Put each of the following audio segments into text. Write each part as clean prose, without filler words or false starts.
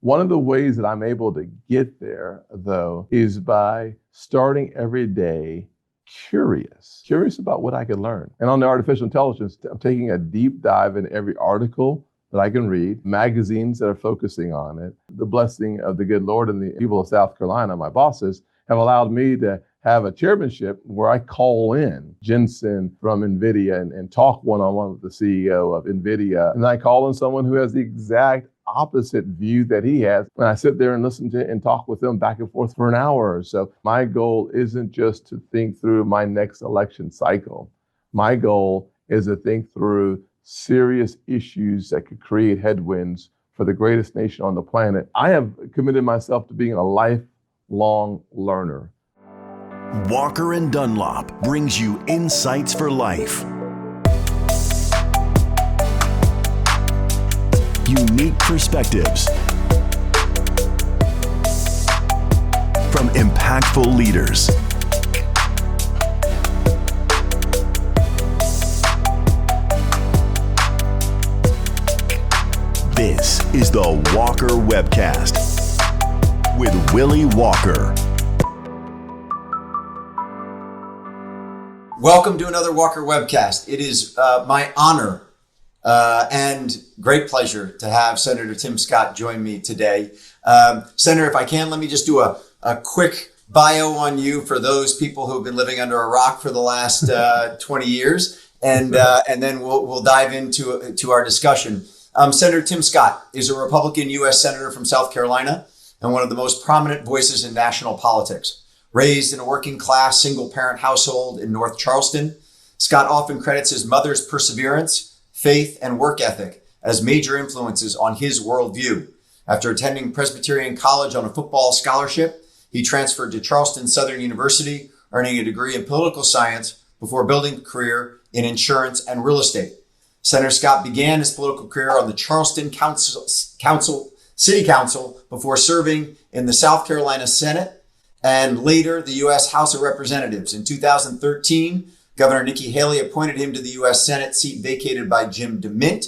One of the ways that I'm able to get there, though, is by starting every day curious about what I could learn. And on the artificial intelligence, I'm taking a deep dive in every article that I can read, magazines that are focusing on it. The blessing of the good Lord and the people of South Carolina, my bosses, have allowed me to have a chairmanship where I call in Jensen from NVIDIA and talk one-on-one with the CEO of NVIDIA. And I call in someone who has the exact opposite view that he has. And I sit there and listen to and talk with them back and forth for an hour or so. My goal isn't just to think through my next election cycle. My goal is to think through serious issues that could create headwinds for the greatest nation on the planet. I have committed myself to being a lifelong learner. Walker and Dunlop brings you insights for life. Unique perspectives from impactful leaders. This is the Walker Webcast with Willy Walker. Welcome to another Walker Webcast. It is my honor and great pleasure to have Senator Tim Scott join me today. Senator, if I can, let me just do a quick bio on you for those people who have been living under a rock for the last 20 years, and then we'll dive into our discussion. Senator Tim Scott is a Republican U.S. Senator from South Carolina and one of the most prominent voices in national politics. Raised in a working-class, single-parent household in North Charleston, Scott often credits his mother's perseverance, faith, and work ethic as major influences on his worldview. After attending Presbyterian College on a football scholarship, he transferred to Charleston Southern University, earning a degree in political science before building a career in insurance and real estate. Senator Scott began his political career on the Charleston City Council before serving in the South Carolina Senate and later the U.S. House of Representatives. In 2013, Governor Nikki Haley appointed him to the U.S. Senate seat vacated by Jim DeMint,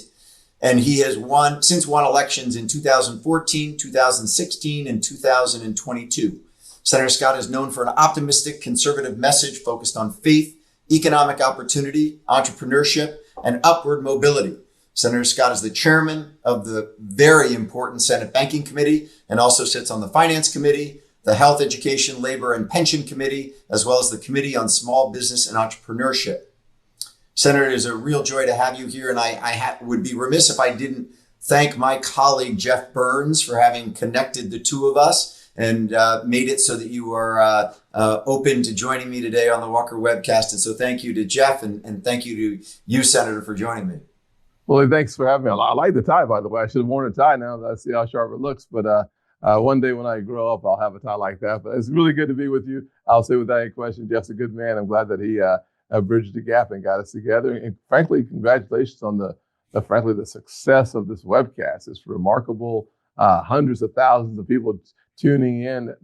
and he has since won elections in 2014, 2016, and 2022. Senator Scott is known for an optimistic conservative message focused on faith, economic opportunity, entrepreneurship, and upward mobility. Senator Scott is the chairman of the very important Senate Banking Committee and also sits on the Finance Committee, the Health, Education, Labor, and Pension Committee, as well as the Committee on Small Business and Entrepreneurship. Senator, it is a real joy to have you here, and I would be remiss if I didn't thank my colleague, Jeff Burns, for having connected the two of us and made it so that you are open to joining me today on the Walker Webcast. And so thank you to Jeff, and thank you to you, Senator, for joining me. Well, thanks for having me. I like the tie, by the way. I should have worn a tie now that I see how sharp it looks, but one day when I grow up, I'll have a tie like that. But it's really good to be with you. I'll say without any question, Jeff's a good man. I'm glad that he bridged the gap and got us together. And frankly, congratulations on the success of this webcast. It's remarkable. Hundreds of thousands of people tuning in.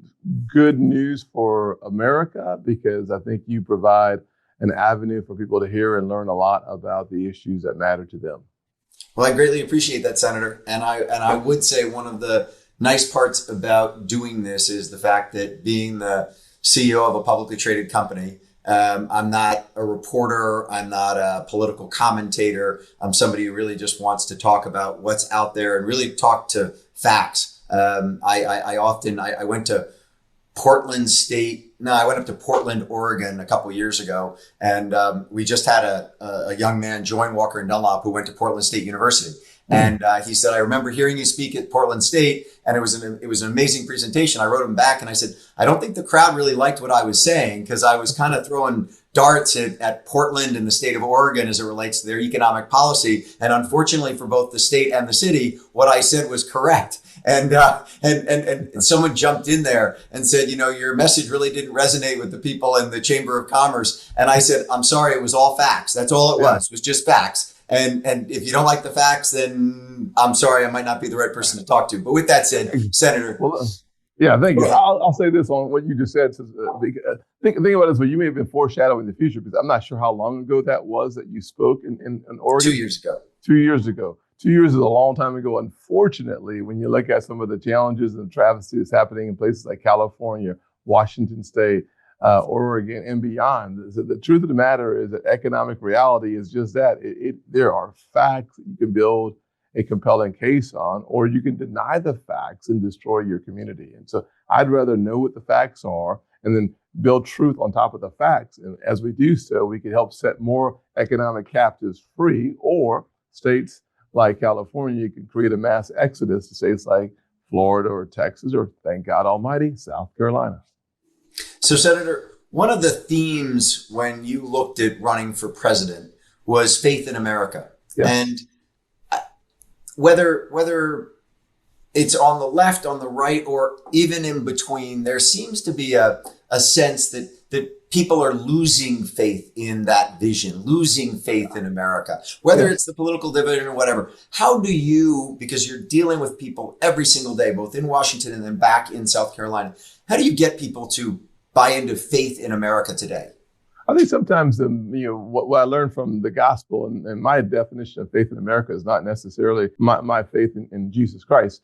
Good news for America, because I think you provide an avenue for people to hear and learn a lot about the issues that matter to them. Well, I greatly appreciate that, Senator. And I would say one of the nice parts about doing this is the fact that being the CEO of a publicly traded company, I'm not a reporter. I'm not a political commentator. I'm somebody who really just wants to talk about what's out there and really talk to facts. I went to I went up to Portland, Oregon a couple of years ago, and we just had a young man join Walker and Dunlop who went to Portland State University. And he said, I remember hearing you speak at Portland State, and it was an amazing presentation. I wrote him back and I said, I don't think the crowd really liked what I was saying, because I was kind of throwing darts at Portland and the state of Oregon as it relates to their economic policy. And unfortunately for both the state and the city, what I said was correct. And someone jumped in there and said, your message really didn't resonate with the people in the Chamber of Commerce. And I said, I'm sorry, it was all facts. That's all it was. It was just facts. And if you don't like the facts, then I'm sorry, I might not be the right person to talk to. But with that said, Senator. Well, yeah, thank you. I'll say this on what you just said. Think about this, but you may have been foreshadowing the future, because I'm not sure how long ago that was that you spoke in Oregon. 2 years ago. 2 years ago. 2 years is a long time ago. Unfortunately, when you look at some of the challenges and the travesty that's happening in places like California, Washington State, Oregon, and beyond, the truth of the matter is that economic reality is just that. There are facts that you can build a compelling case on, or you can deny the facts and destroy your community. And so I'd rather know what the facts are and then build truth on top of the facts. And as we do so, we can help set more economic captives free, or states like California can create a mass exodus to states like Florida or Texas, or thank God Almighty, South Carolina. So, Senator, one of the themes when you looked at running for president was faith in America. Yes. And whether it's on the left, on the right, or even in between, there seems to be a sense that people are losing faith in that vision, losing faith in America, whether it's the political division or whatever. How do you, because you're dealing with people every single day, both in Washington and then back in South Carolina, how do you get people to buy into faith in America today? I think sometimes what I learned from the gospel and my definition of faith in America is not necessarily my faith in Jesus Christ.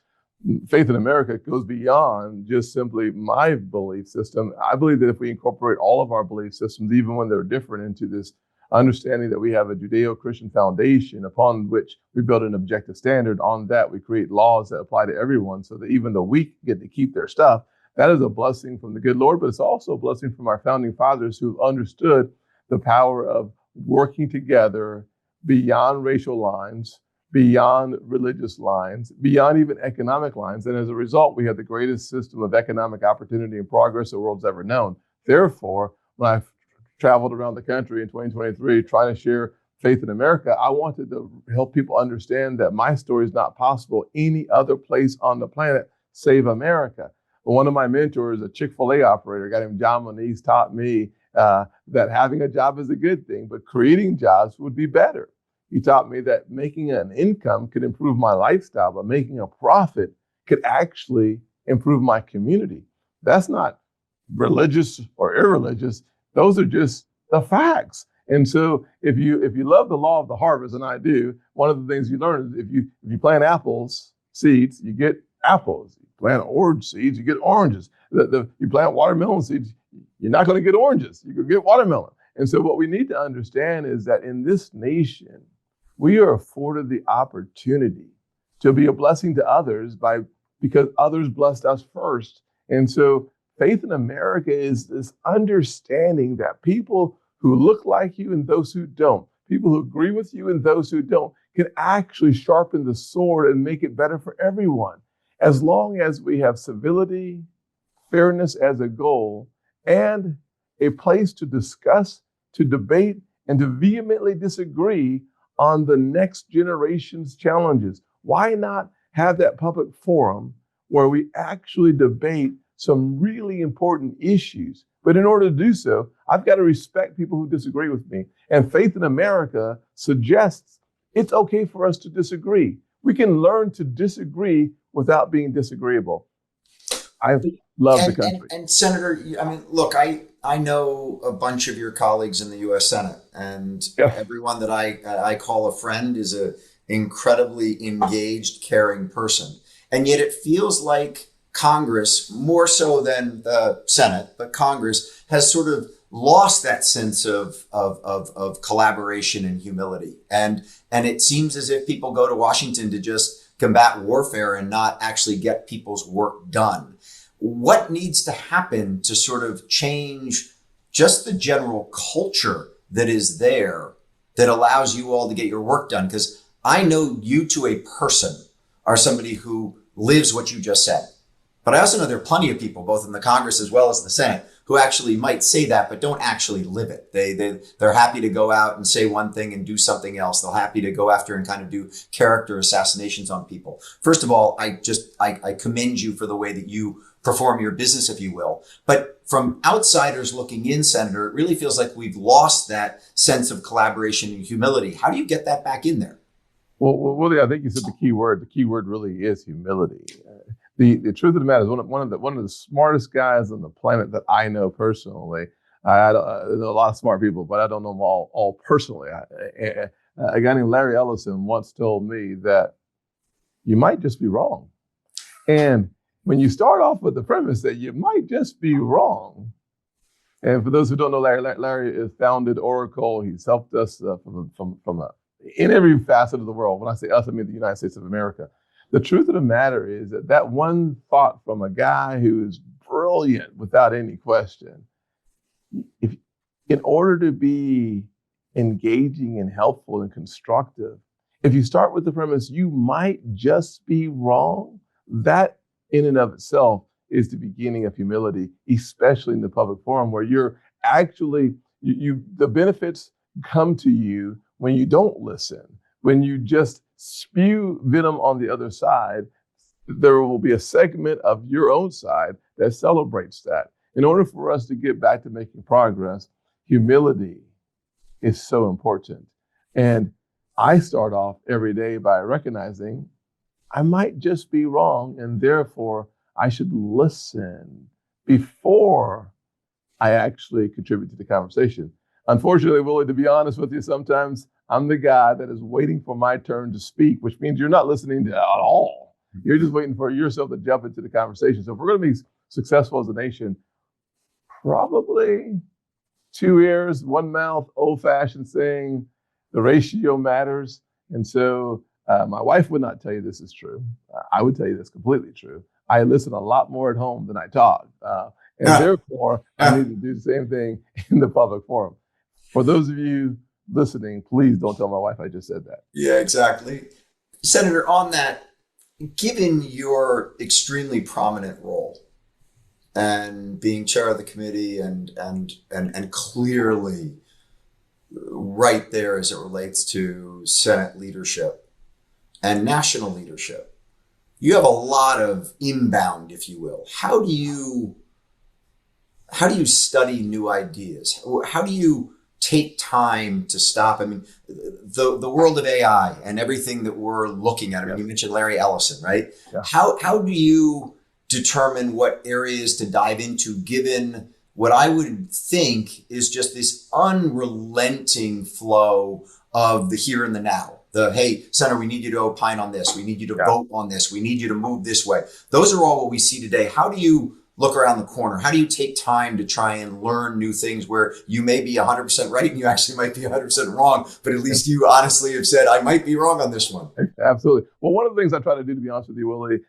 Faith in America goes beyond just simply my belief system. I believe that if we incorporate all of our belief systems, even when they're different, into this understanding that we have a Judeo-Christian foundation upon which we build an objective standard, on that we create laws that apply to everyone so that even the weak get to keep their stuff. That is a blessing from the good Lord, but it's also a blessing from our founding fathers who understood the power of working together beyond racial lines, beyond religious lines, beyond even economic lines. And as a result, we have the greatest system of economic opportunity and progress the world's ever known. Therefore, when I've traveled around the country in 2023 trying to share faith in America, I wanted to help people understand that my story is not possible any other place on the planet save America. One of my mentors, a Chick-fil-A operator, a guy named John Moniz, taught me that having a job is a good thing, but creating jobs would be better. He taught me that making an income could improve my lifestyle, but making a profit could actually improve my community. That's not religious or irreligious. Those are just the facts. And so if you love the law of the harvest, and I do, one of the things you learn is if you plant apples seeds, you get apples. You plant orange seeds, you get oranges. You plant watermelon seeds, you're not going to get oranges. You could get watermelon. And so what we need to understand is that in this nation, we are afforded the opportunity to be a blessing to others because others blessed us first. And so faith in America is this understanding that people who look like you and those who don't, people who agree with you and those who don't, can actually sharpen the sword and make it better for everyone. As long as we have civility, fairness as a goal, and a place to discuss, to debate, and to vehemently disagree on the next generation's challenges. Why not have that public forum where we actually debate some really important issues? But in order to do so, I've got to respect people who disagree with me. And Faith in America suggests it's okay for us to disagree. We can learn to disagree without being disagreeable. I love the country. And Senator, I mean, look, I know a bunch of your colleagues in the U.S. Senate, and everyone that I call a friend is an incredibly engaged, caring person. And yet it feels like Congress, more so than the Senate, but Congress has sort of lost that sense of collaboration and humility. And it seems as if people go to Washington to just combat warfare and not actually get people's work done. What needs to happen to sort of change just the general culture that is there that allows you all to get your work done? Because I know you to a person are somebody who lives what you just said. But I also know there are plenty of people, both in the Congress as well as the Senate, who actually might say that, but don't actually live it. They're happy to go out and say one thing and do something else. They're happy to go after and kind of do character assassinations on people. First of all, I commend you for the way that you perform your business, if you will. But from outsiders looking in, Senator, it really feels like we've lost that sense of collaboration and humility. How do you get that back in there? Well, Willie, I think you said the key word. The key word really is humility. The truth of the matter is one of the smartest guys on the planet that I know personally. I know a lot of smart people, but I don't know them all personally. A guy named Larry Ellison once told me that you might just be wrong. And when you start off with the premise that you might just be wrong, and for those who don't know, Larry has founded Oracle. He's helped us in every facet of the world. When I say us, I mean the United States of America. The truth of the matter is that one thought from a guy who is brilliant without any question, if in order to be engaging and helpful and constructive, if you start with the premise, you might just be wrong, that in and of itself is the beginning of humility, especially in the public forum where you're actually, the benefits come to you when you don't listen, when you just spew venom on the other side. There will be a segment of your own side that celebrates that. In order for us to get back to making progress, humility is so important. And I start off every day by recognizing I might just be wrong, and therefore I should listen before I actually contribute to the conversation. Unfortunately, Willie, to be honest with you, sometimes I'm the guy that is waiting for my turn to speak, which means you're not listening at all. You're just waiting for yourself to jump into the conversation. So if we're going to be successful as a nation, probably 2 ears, 1 mouth, old-fashioned saying, the ratio matters. And so my wife would not tell you this is true. I would tell you this completely true. I listen a lot more at home than I talk. And therefore, I need to do the same thing in the public forum. For those of you listening, please don't tell my wife I just said that. Yeah, exactly. Senator, on that, given your extremely prominent role and being chair of the committee and clearly right there as it relates to Senate leadership and national leadership, you have a lot of inbound, if you will. How do you study new ideas? How do you take time to stop? I mean, the world of AI and everything that we're looking at. I mean, you mentioned Larry Ellison, right? Yeah. How do you determine what areas to dive into, given what I would think is just this unrelenting flow of the here and the now? Hey, Senator, we need you to opine on this. We need you to vote on this. We need you to move this way. Those are all what we see today. How do you look around the corner? How do you take time to try and learn new things where you may be 100% right and you actually might be 100% wrong, but at least you honestly have said, I might be wrong on this one? Absolutely. Well, one of the things I try to do, to be honest with you, Willie,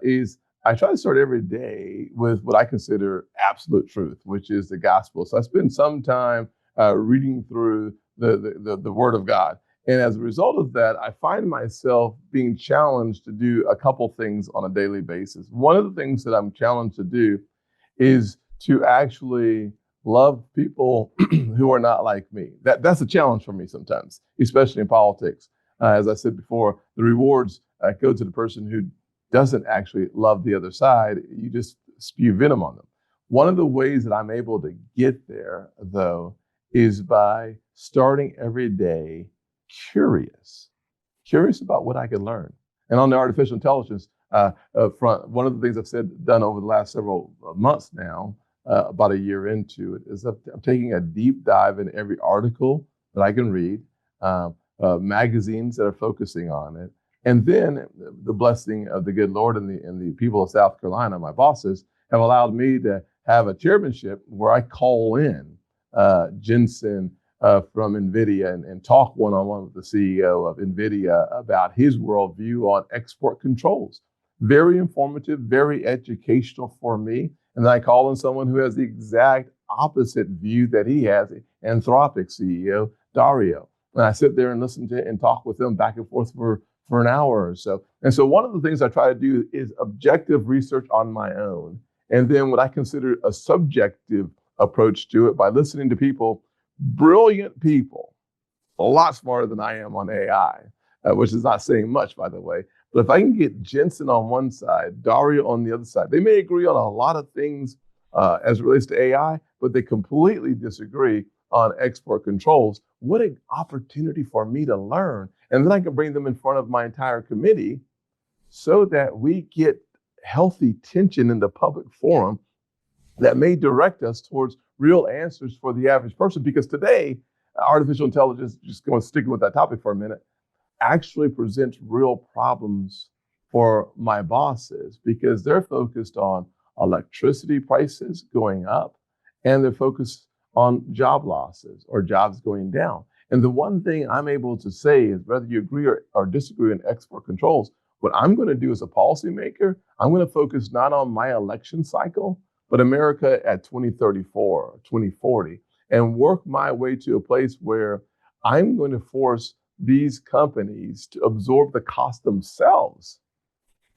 is I try to start every day with what I consider absolute truth, which is the gospel. So I spend some time reading through the Word of God. And as a result of that, I find myself being challenged to do a couple things on a daily basis. One of the things that I'm challenged to do is to actually love people who are not like me. That's a challenge for me sometimes, especially in politics. As I said before, the rewards go to the person who doesn't actually love the other side. You just spew venom on them. One of the ways that I'm able to get there, though, is by starting every day curious about what I can learn. And on the artificial intelligence front, one of the things I've done over the last several months now, about a year into it, is I'm taking a deep dive in every article that I can read, magazines that are focusing on it. And then the blessing of the good Lord and the people of South Carolina, my bosses, have allowed me to have a chairmanship where I call in Jensen from NVIDIA and talk one-on-one with the CEO of NVIDIA about his worldview on export controls. Very informative, very educational for me. And then I call in someone who has the exact opposite view that he has, Anthropic CEO, Dario. And I sit there and listen to it and talk with them back and forth for an hour or so. And so one of the things I try to do is objective research on my own. And then what I consider a subjective approach to it by listening to people, brilliant people, a lot smarter than I am on AI, which is not saying much, by the way. But if I can get Jensen on one side, Dario on the other side, they may agree on a lot of things as it relates to AI, but they completely disagree on export controls. What an opportunity for me to learn. And then I can bring them in front of my entire committee so that we get healthy tension in the public forum that may direct us towards real answers for the average person. Because today, artificial intelligence, just going to stick with that topic for a minute, actually presents real problems for my bosses because they're focused on electricity prices going up and they're focused on job losses or jobs going down. And the one thing I'm able to say is whether you agree or disagree on export controls, what I'm going to do as a policymaker, I'm going to focus not on my election cycle, but America at 2034 or 2040 and work my way to a place where I'm going to force these companies to absorb the cost themselves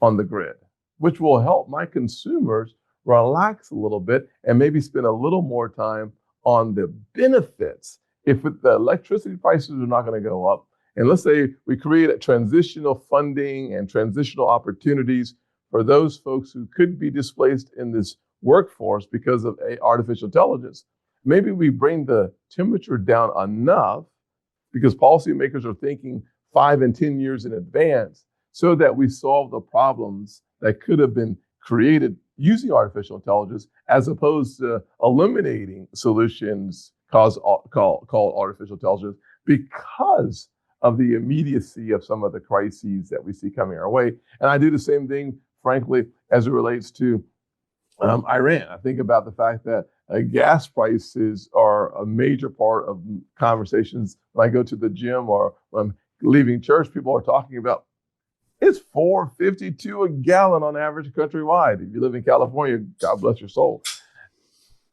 on the grid, which will help my consumers relax a little bit and maybe spend a little more time on the benefits. If the electricity prices are not going to go up, and let's say we create a transitional funding and transitional opportunities for those folks who could be displaced in this workforce because of artificial intelligence, maybe we bring the temperature down enough because policymakers are thinking 5 and 10 years in advance so that we solve the problems that could have been created using artificial intelligence as opposed to eliminating solutions called artificial intelligence because of the immediacy of some of the crises that we see coming our way. And I do the same thing, frankly, as it relates to Iran. I think about the fact that gas prices are a major part of conversations when I go to the gym or when I'm leaving church. People are talking about it's $4.52 a gallon on average countrywide. If you live in California, God bless your soul.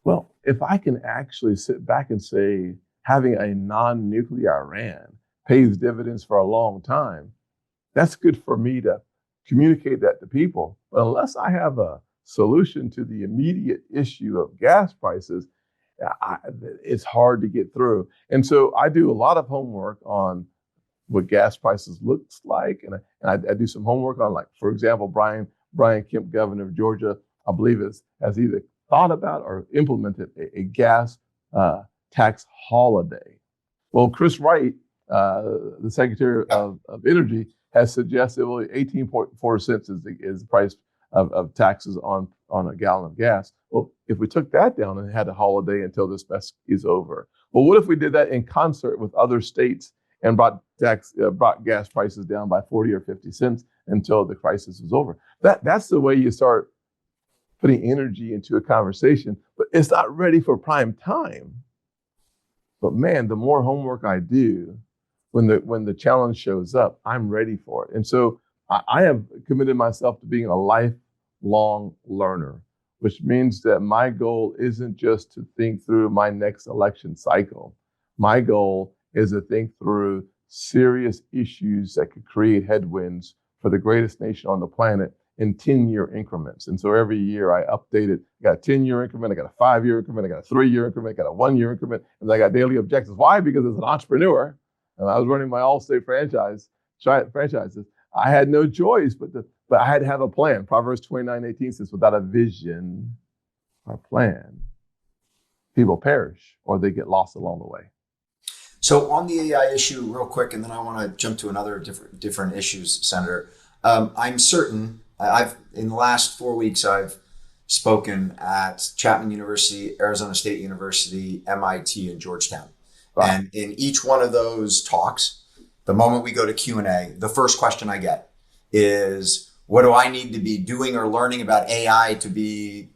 Well, if I can actually sit back and say having a non-nuclear Iran pays dividends for a long time, that's good for me to communicate that to people. But unless I have a solution to the immediate issue of gas prices, it's hard to get through. And so I do a lot of homework on what gas prices looks like. And I do some homework on, like, for example, Brian Kemp, governor of Georgia, I believe has either thought about or implemented a gas tax holiday. Well, Chris Wright, the Secretary of Energy, has suggested, well, 18.4 cents is the price of taxes on a gallon of gas. Well, if we took that down and had a holiday until this mess is over, well, what if we did that in concert with other states and brought gas prices down by 40 or 50 cents until the crisis is over? That's the way you start putting energy into a conversation, but it's not ready for prime time. But man, the more homework I do, when the challenge shows up, I'm ready for it. And so I have committed myself to being a lifelong learner, which means that my goal isn't just to think through my next election cycle. My goal is to think through serious issues that could create headwinds for the greatest nation on the planet in 10-year increments. And so every year I update it. I got a 10-year increment, I got a 5-year increment, I got a 3-year increment, I got a 1-year increment, and I got daily objectives. Why? Because as an entrepreneur, and I was running my all-state franchises, I had no choice but I had to have a plan. Proverbs 29:18 says, without a vision or plan, people perish or they get lost along the way. So on the AI issue, real quick, and then I want to jump to another different issues, Senator. I'm certain in the last 4 weeks, I've spoken at Chapman University, Arizona State University, MIT, and Georgetown. Wow. And in each one of those talks, the moment we go to Q&A, the first question I get is, what do I need to be doing or learning about AI to be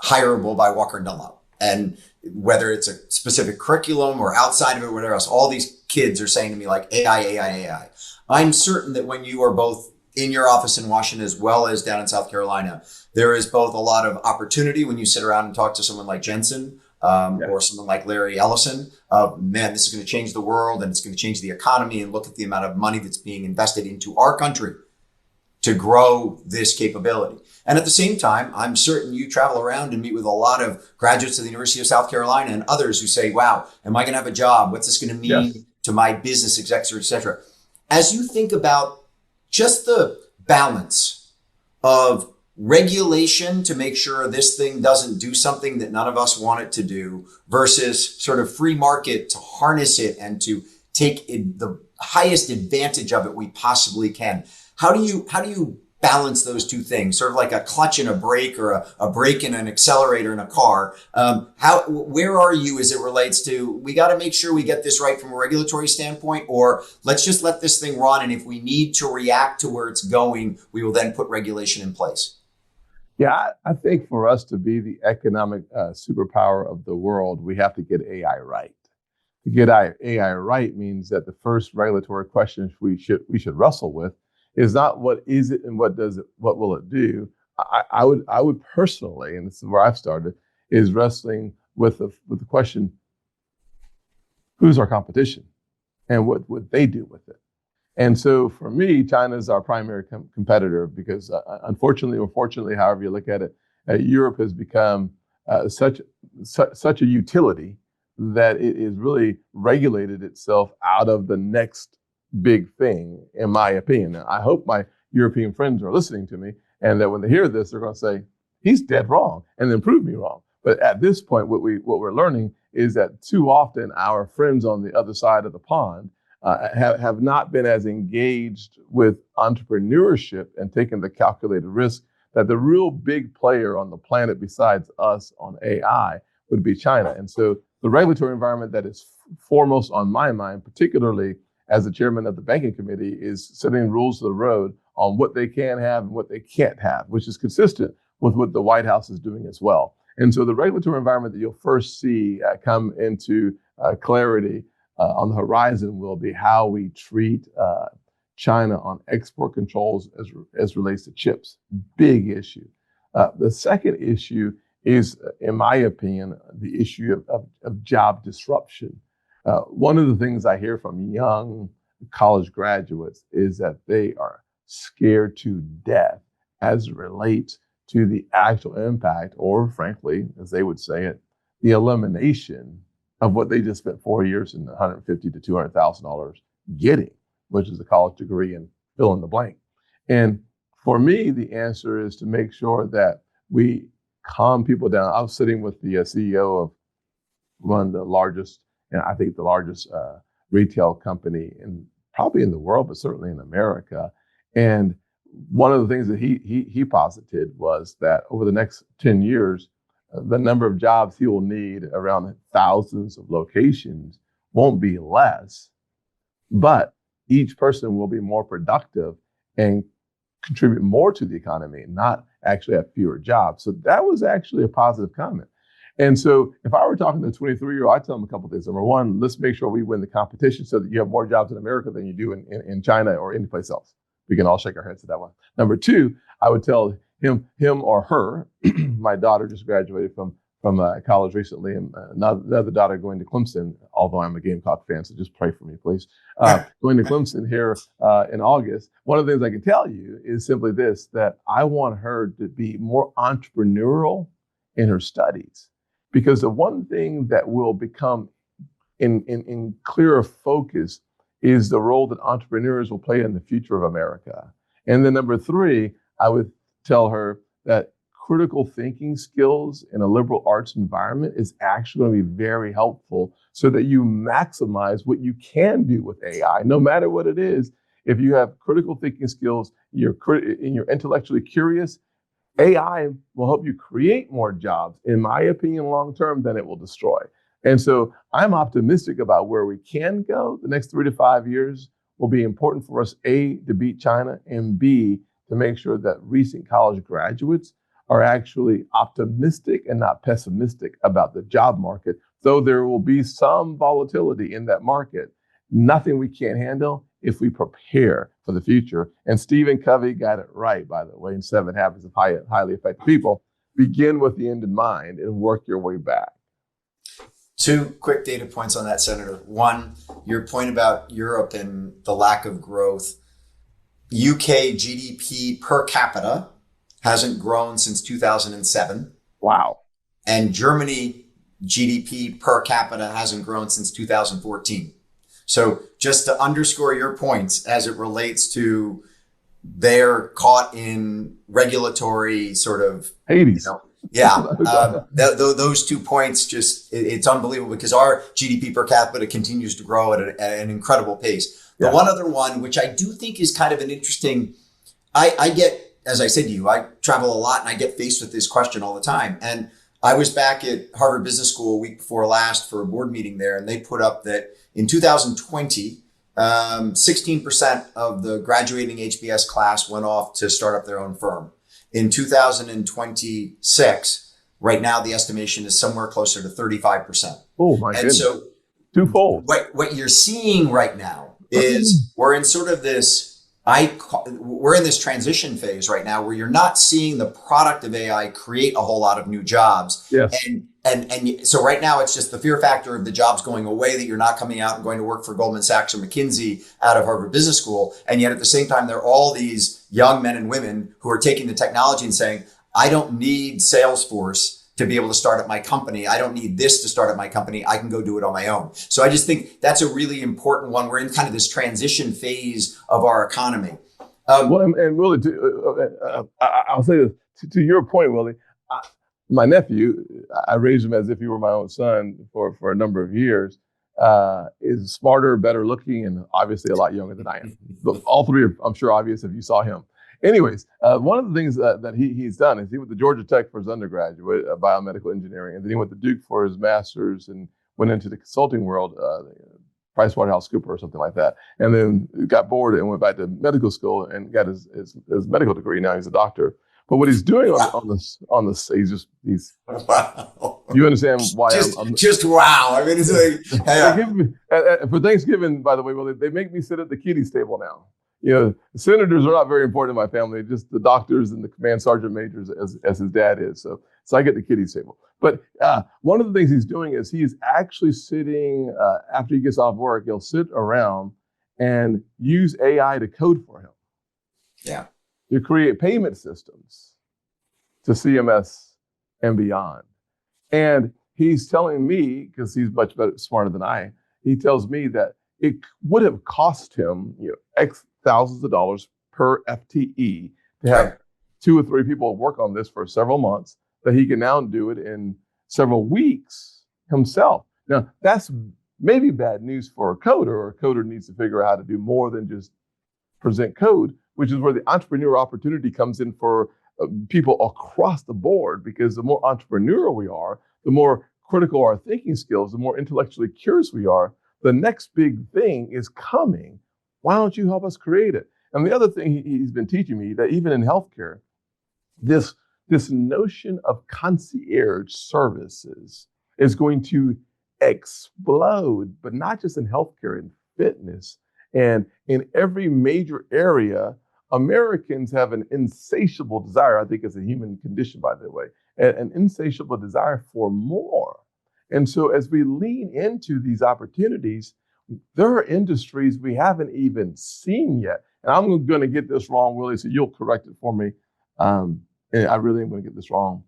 hireable by Walker & Dunlop? And whether it's a specific curriculum or outside of it, whatever else, all these kids are saying to me like AI, AI, AI. I'm certain that when you are both in your office in Washington as well as down in South Carolina, there is both a lot of opportunity when you sit around and talk to someone like Jensen or someone like Larry Ellison. Man, this is going to change the world and it's going to change the economy, and look at the amount of money that's being invested into our country to grow this capability. And at the same time, I'm certain you travel around and meet with a lot of graduates of the University of South Carolina and others who say, wow, am I going to have a job? What's this going to mean to my business, et cetera, et cetera? As you think about just the balance of regulation to make sure this thing doesn't do something that none of us want it to do versus sort of free market to harness it and to take the highest advantage of it we possibly can. How do you balance those two things, sort of like a clutch and a brake, or a brake and an accelerator in a car. Where are you as it relates to, we got to make sure we get this right from a regulatory standpoint, or let's just let this thing run, and if we need to react to where it's going, we will then put regulation in place? Yeah, I think for us to be the economic superpower of the world, we have to get AI right. To get AI right means that the first regulatory questions we should wrestle with is not what is it and what will it do. I would personally, and this is where I've started, is wrestling with the question, who's our competition and what would they do with it? And so for me, China is our primary competitor because unfortunately or fortunately, however you look at it, Europe has become such a utility that it has really regulated itself out of the next big thing, in my opinion. Now, I hope my European friends are listening to me, and that when they hear this, they're going to say, he's dead wrong, and then prove me wrong. But at this point, what we're learning is that too often our friends on the other side of the pond have not been as engaged with entrepreneurship and taken the calculated risk that the real big player on the planet besides us on AI would be China. And so the regulatory environment that is foremost on my mind, particularly as the chairman of the banking committee, is setting rules of the road on what they can have and what they can't have, which is consistent with what the White House is doing as well. And so the regulatory environment that you'll first see come into clarity on the horizon will be how we treat China on export controls as relates to chips. Big issue. The second issue is, in my opinion, the issue of job disruption. One of the things I hear from young college graduates is that they are scared to death as it relates to the actual impact, or frankly, as they would say it, the elimination of what they just spent 4 years and $150,000 to $200,000 getting, which is a college degree and fill in the blank. And for me, the answer is to make sure that we calm people down. I was sitting with the CEO of one of the largest, and I think the largest retail company probably in the world, but certainly in America. And one of the things that he posited was that over the next 10 years, the number of jobs he will need around thousands of locations won't be less, but each person will be more productive and contribute more to the economy, not actually have fewer jobs. So that was actually a positive comment. And so if I were talking to a 23-year-old, I'd tell them a couple of things. Number one, let's make sure we win the competition so that you have more jobs in America than you do in China or anyplace else. We can all shake our heads at that one. Number two, I would tell him or her, my daughter just graduated from college recently, and another daughter going to Clemson, although I'm a Gamecock fan, so just pray for me, please. Going to Clemson here in August. One of the things I can tell you is simply this, that I want her to be more entrepreneurial in her studies. Because the one thing that will become in clearer focus is the role that entrepreneurs will play in the future of America. And then number three, I would tell her that critical thinking skills in a liberal arts environment is actually going to be very helpful so that you maximize what you can do with AI, no matter what it is. If you have critical thinking skills, you're intellectually curious, AI will help you create more jobs, in my opinion, long term, than it will destroy. And so I'm optimistic about where we can go. The next 3 to 5 years will be important for us, A, to beat China, and B, to make sure that recent college graduates are actually optimistic and not pessimistic about the job market, though there will be some volatility in that market. Nothing we can't handle if we prepare for the future. And Stephen Covey got it right, by the way, in 7 Habits of Highly Effective People. Begin with the end in mind and work your way back. 2 quick data points on that, Senator. One, your point about Europe and the lack of growth. UK GDP per capita hasn't grown since 2007. Wow. And Germany GDP per capita hasn't grown since 2014. So just to underscore your points as it relates to they're caught in regulatory sort of Hades. Those 2 points, it's unbelievable because our GDP per capita continues to grow at an incredible pace. The one other one, which I do think is kind of an interesting, I get as I said to you, I travel a lot and I get faced with this question all the time. And I was back at Harvard Business School a week before last for a board meeting there, and they put up that in 2020, 16% of the graduating HBS class went off to start up their own firm. In 2026, right now, the estimation is somewhere closer to 35%. Oh my goodness. And so twofold. What you're seeing right now is we're in sort of this, we're in this transition phase right now where you're not seeing the product of AI create a whole lot of new jobs. Yes. And so right now it's just the fear factor of the jobs going away, that you're not coming out and going to work for Goldman Sachs or McKinsey out of Harvard Business School. And yet at the same time, there are all these young men and women who are taking the technology and saying, I don't need Salesforce to be able to start up my company. I don't need this to start up my company. I can go do it on my own. So I just think that's a really important one. We're in kind of this transition phase of our economy. Well, and Willie, I'll say this to your point, Willie. My nephew, I raised him as if he were my own son for a number of years, is smarter, better looking, and obviously a lot younger than I am. But all three are, I'm sure, obvious if you saw him. Anyways, one of the things that he's done is he went to Georgia Tech for his undergraduate, biomedical engineering, and then he went to Duke for his master's and went into the consulting world, PricewaterhouseCoopers or something like that, and then got bored and went back to medical school and got his medical degree. Now he's a doctor. But what he's doing on this, he's wow. You understand why I'm just wow. I mean, it's like, for Thanksgiving, by the way, well, they make me sit at the kiddies table now. You know, the senators are not very important in my family, just the doctors and the command sergeant majors as his dad is. So I get the kiddies table. But one of the things he's doing is he's actually sitting, after he gets off work, he'll sit around and use AI to code for him. Yeah. To create payment systems to CMS and beyond. And he's telling me, because he's much smarter than I, he tells me that it would have cost him, X thousands of dollars per FTE to have 2 or 3 people work on this for several months, that he can now do it in several weeks himself. Now, that's maybe bad news for a coder, or a coder needs to figure out how to do more than just present code, which is where the entrepreneurial opportunity comes in for people across the board, because the more entrepreneurial we are, the more critical our thinking skills, the more intellectually curious we are, the next big thing is coming. Why don't you help us create it? And the other thing he's been teaching me, that even in healthcare, this notion of concierge services is going to explode, but not just in healthcare, in fitness, and in every major area. Americans have an insatiable desire, I think it's a human condition, by the way, an insatiable desire for more. And so as we lean into these opportunities, there are industries we haven't even seen yet. And I'm going to get this wrong, Willie, so you'll correct it for me. And I really am going to get this wrong.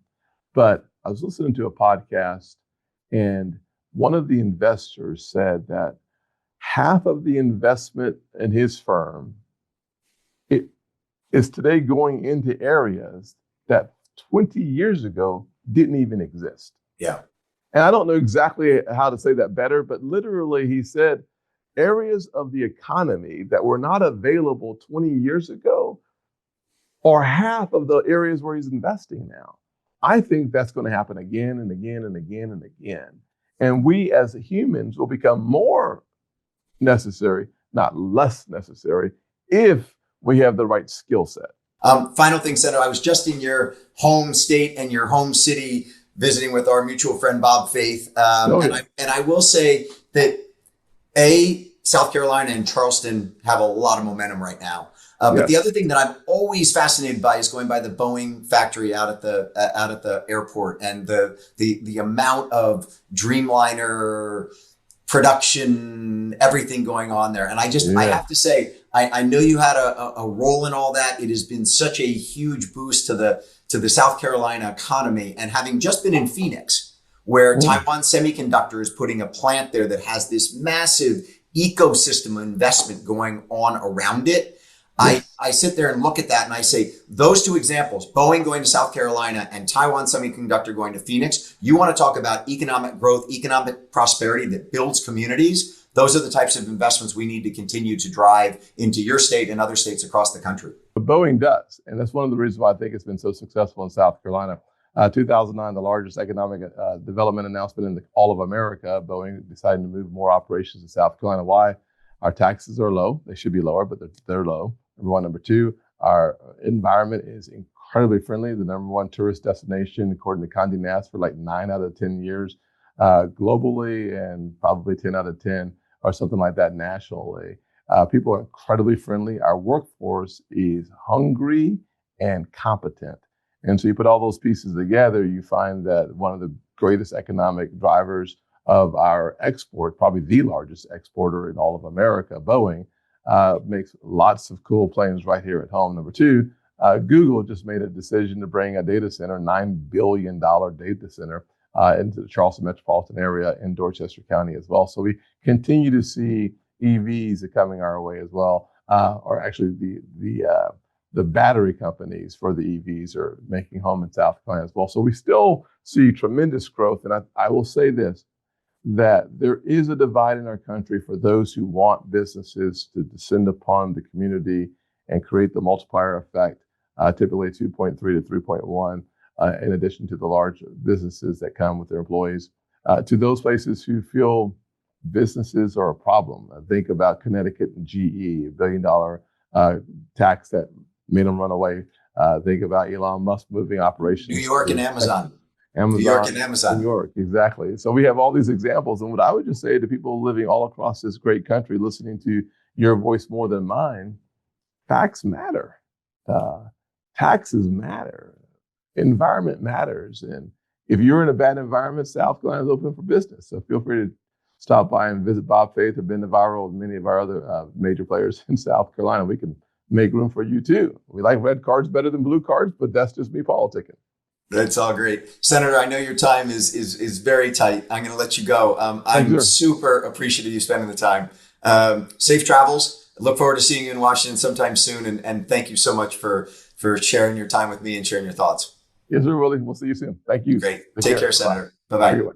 But I was listening to a podcast, and one of the investors said that half of the investment in his firm is today going into areas that 20 years ago didn't even exist. Yeah. And I don't know exactly how to say that better, but literally he said areas of the economy that were not available 20 years ago are half of the areas where he's investing now. I think that's going to happen again and again and again and again. And we as humans will become more necessary, not less necessary, if we have the right skill set. Final thing, Senator, I was just in your home state and your home city visiting with our mutual friend, Bob Faith. And I will say that South Carolina and Charleston have a lot of momentum right now. But the other thing that I'm always fascinated by is going by the Boeing factory out at the airport, and the amount of Dreamliner production, everything going on there. And I have to say, I know you had a role in all that. It has been such a huge boost to the South Carolina economy. And having just been in Phoenix, where Taiwan Semiconductor is putting a plant there that has this massive ecosystem investment going on around it. I sit there and look at that and I say, those two examples, Boeing going to South Carolina and Taiwan Semiconductor going to Phoenix, you want to talk about economic growth, economic prosperity that builds communities. Those are the types of investments we need to continue to drive into your state and other states across the country. But Boeing does. And that's one of the reasons why I think it's been so successful in South Carolina. 2009, the largest economic development announcement in all of America, Boeing decided to move more operations to South Carolina. Why? Our taxes are low. They should be lower, but they're low. Number one. Number two, our environment is incredibly friendly. The number one tourist destination, according to Condé Nast, for like 9 out of 10 years globally, and probably 10 out of 10 or something like that nationally. People are incredibly friendly. Our workforce is hungry and competent. And so you put all those pieces together, you find that one of the greatest economic drivers of our export, probably the largest exporter in all of America, Boeing, makes lots of cool planes right here at home. Number two, Google just made a decision to bring a data center, $9 billion data center, into the Charleston metropolitan area in Dorchester County as well. So we continue to see EVs are coming our way as well, or actually the battery companies for the EVs are making home in South Carolina as well. So we still see tremendous growth. And I will say this, that there is a divide in our country for those who want businesses to descend upon the community and create the multiplier effect, typically 2.3 to 3.1, in addition to the large businesses that come with their employees, to those places who feel businesses are a problem. Think about Connecticut and GE, $1 billion tax that made them run away. Think about Elon Musk moving operations. New York and Amazon. New York and Amazon. New York, exactly. So we have all these examples. And what I would just say to people living all across this great country, listening to your voice more than mine, facts matter. Taxes matter. Environment matters. And if you're in a bad environment, South Carolina is open for business. So feel free to stop by and visit Bob Faith or Ben Navarro and many of our other major players in South Carolina. We can make room for you too. We like red cards better than blue cards, but that's just me politicking. That's all great. Senator, I know your time is very tight. I'm going to let you go. I'm super appreciative of you spending the time. Safe travels. I look forward to seeing you in Washington sometime soon. And thank you so much for sharing your time with me and sharing your thoughts. Yes, sir, Willy. We'll see you soon. Thank you. Great. Take care, Senator. Bye-bye.